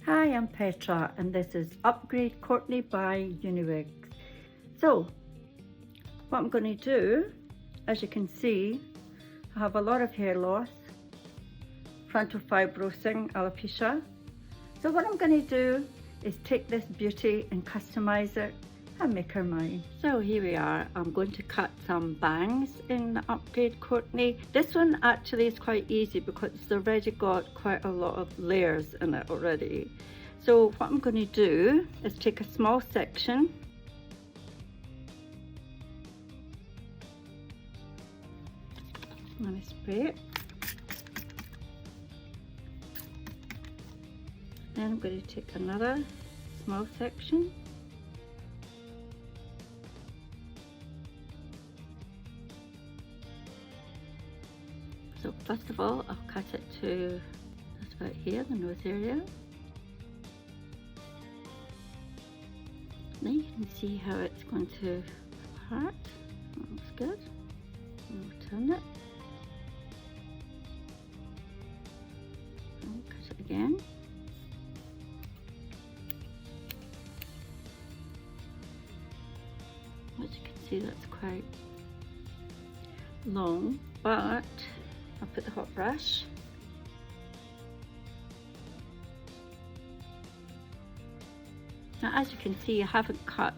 Hi, I'm Petra and this is Upgrade Courtney by UniWigs. So, what I'm going to do, as you can see, I have a lot of hair loss, frontal fibrosing alopecia. So what I'm going to do is take this beauty and customize it and make her mine. So here we are. I'm going to cut some bangs in the Upgrade Courtney. This one actually is quite easy because it's already got quite a lot of layers in it already. So what I'm going to do is take a small section and spray it. Then I'm going to take another small section. So first of all, I'll cut it to just about here, the nose area. Now you can see how it's going to part. That looks good. I'll turn it. I'll cut it again. As you can see, that's quite long, but I'll put the hot brush. Now, as you can see, I haven't cut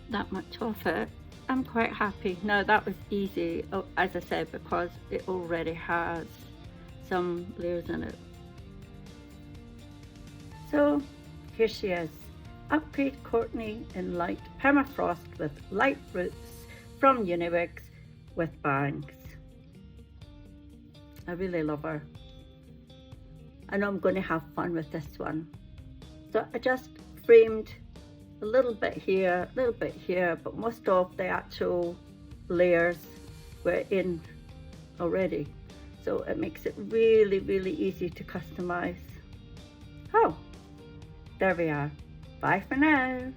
that much off it. I'm quite happy. Now, that was easy, as I said, because it already has some layers in it. So, here she is. Upgrade Courtney in Lite Permafrost with light roots from UniWigs with bangs. I really love her. I know I'm going to have fun with this one. So I just framed a little bit here, a little bit here, but most of the actual layers were in already. So it makes it really, really easy to customize. Oh, there we are. Bye for now.